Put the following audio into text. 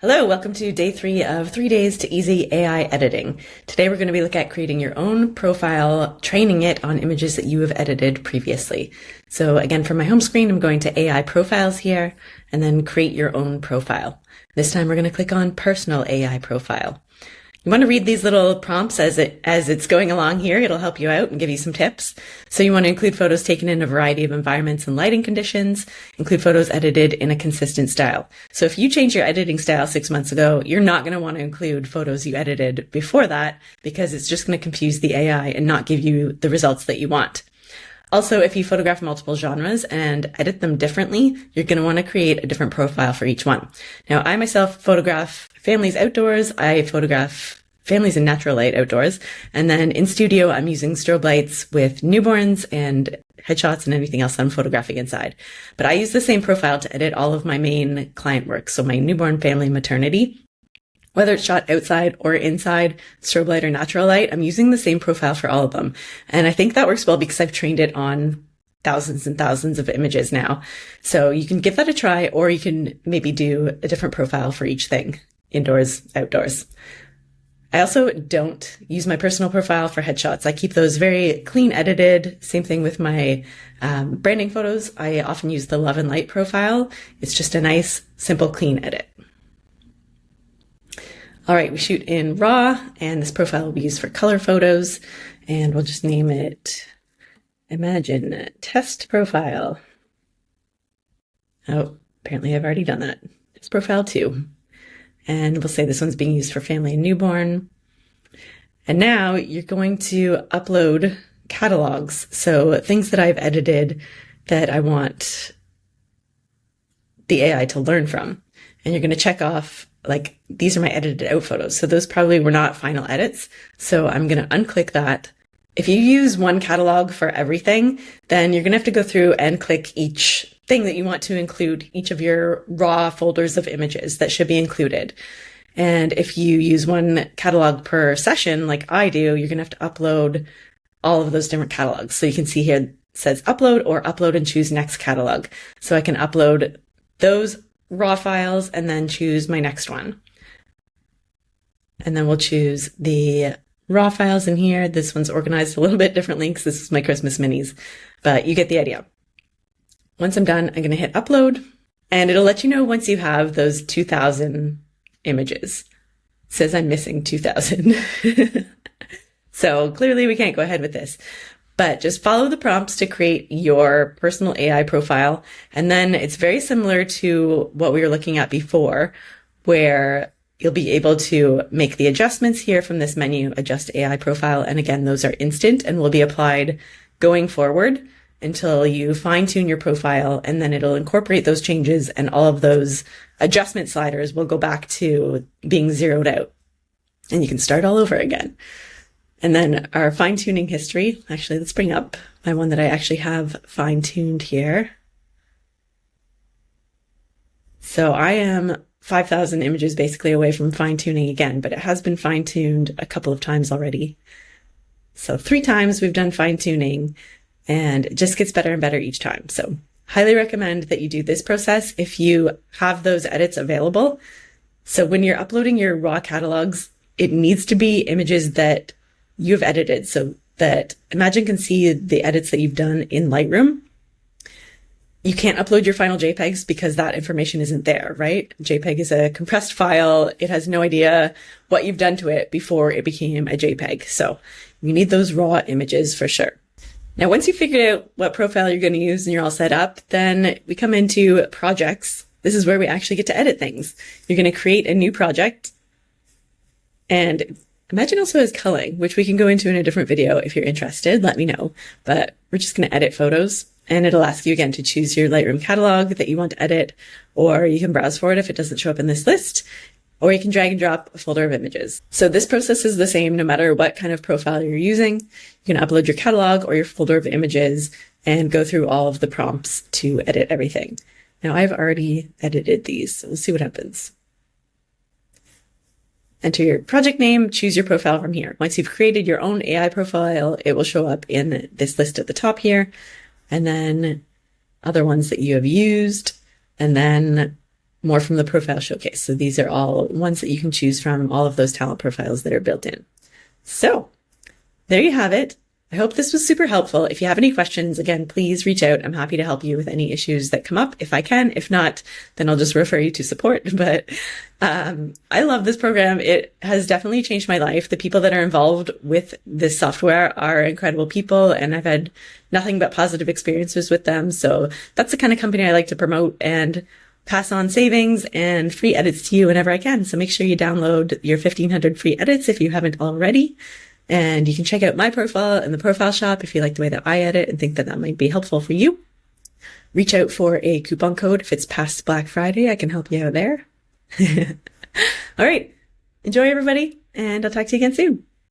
Hello, welcome to day 3 of 3 days to easy AI editing. Today we're going to be looking at creating your own profile, training it on images that you have edited previously. So again, from my home screen, I'm going to AI profiles here and then create your own profile. This time we're going to click on personal AI profile. You want to read these little prompts as it's going along here. It'll help you out and give you some tips. So you want to include photos taken in a variety of environments and lighting conditions, include photos edited in a consistent style. So if you change your editing style 6 months ago, you're not going to want to include photos you edited before that because it's just going to confuse the AI and not give you the results that you want. Also, if you photograph multiple genres and edit them differently, you're going to want to create a different profile for each one. Now, I myself photograph families outdoors. I photograph families in natural light outdoors. And then in studio, I'm using strobe lights with newborns and headshots and anything else I'm photographing inside. But I use the same profile to edit all of my main client work. So my newborn family maternity. Whether it's shot outside or inside, strobe light or natural light, I'm using the same profile for all of them. And I think that works well because I've trained it on thousands and thousands of images now. So you can give that a try, or you can maybe do a different profile for each thing, indoors, outdoors. I also don't use my personal profile for headshots. I keep those very clean edited. Same thing with my branding photos. I often use the Love and Light profile. It's just a nice, simple, clean edit. All right, we shoot in RAW, and this profile will be used for color photos, and we'll just name it Imagen Test Profile. Oh, apparently I've already done that. It's Profile 2. And we'll say this one's being used for family and newborn. And now you're going to upload catalogs, so things that I've edited that I want the AI to learn from. And you're going to check off, like, these are my edited out photos. So those probably were not final edits. So I'm going to unclick that. If you use one catalog for everything, then you're going to have to go through and click each thing that you want to include, each of your raw folders of images that should be included. And if you use one catalog per session, like I do, you're going to have to upload all of those different catalogs. So you can see here it says upload or upload and choose next catalog. So I can upload those raw files and then choose my next one. And then we'll choose the raw files in here. This one's organized a little bit differently because this is my Christmas minis, but you get the idea. Once I'm done, I'm going to hit upload, and it'll let you know once you have those 2,000 images. It says I'm missing 2,000. So clearly we can't go ahead with this. But just follow the prompts to create your personal AI profile. And then it's very similar to what we were looking at before, where you'll be able to make the adjustments here from this menu, adjust AI profile. And again, those are instant and will be applied going forward until you fine tune your profile. And then it'll incorporate those changes, and all of those adjustment sliders will go back to being zeroed out. And you can start all over again. And then our fine-tuning history, actually, let's bring up my one that I actually have fine-tuned here. So I am 5,000 images basically away from fine-tuning again, but it has been fine-tuned a couple of times already. So 3 times we've done fine-tuning, and it just gets better and better each time. So highly recommend that you do this process if you have those edits available. So when you're uploading your raw catalogs, it needs to be images that you've edited so that Imagen can see the edits that you've done in Lightroom. You can't upload your final JPEGs because that information isn't there, right? JPEG is a compressed file. It has no idea what you've done to it before it became a JPEG. So you need those raw images for sure. Now, once you figure out what profile you're going to use and you're all set up, then we come into projects. This is where we actually get to edit things. You're going to create a new project, and Imagen also has culling, which we can go into in a different video. If you're interested, let me know. But we're just going to edit photos, and it'll ask you again to choose your Lightroom catalog that you want to edit, or you can browse for it if it doesn't show up in this list, or you can drag and drop a folder of images. So this process is the same no matter what kind of profile you're using. You can upload your catalog or your folder of images and go through all of the prompts to edit everything. Now I've already edited these, so we'll see what happens. Enter your project name, choose your profile from here. Once you've created your own AI profile, it will show up in this list at the top here, and then other ones that you have used, and then more from the profile showcase. So these are all ones that you can choose from, all of those talent profiles that are built in. So there you have it. I hope this was super helpful. If you have any questions, again, please reach out. I'm happy to help you with any issues that come up if I can. If not, then I'll just refer you to support. But I love this program. It has definitely changed my life. The people that are involved with this software are incredible people, and I've had nothing but positive experiences with them. So that's the kind of company I like to promote and pass on savings and free edits to you whenever I can. So make sure you download your 1,500 free edits if you haven't already. And you can check out my profile in the profile shop if you like the way that I edit and think that that might be helpful for you. Reach out for a coupon code if it's past Black Friday. I can help you out there. All right. Enjoy, everybody, and I'll talk to you again soon.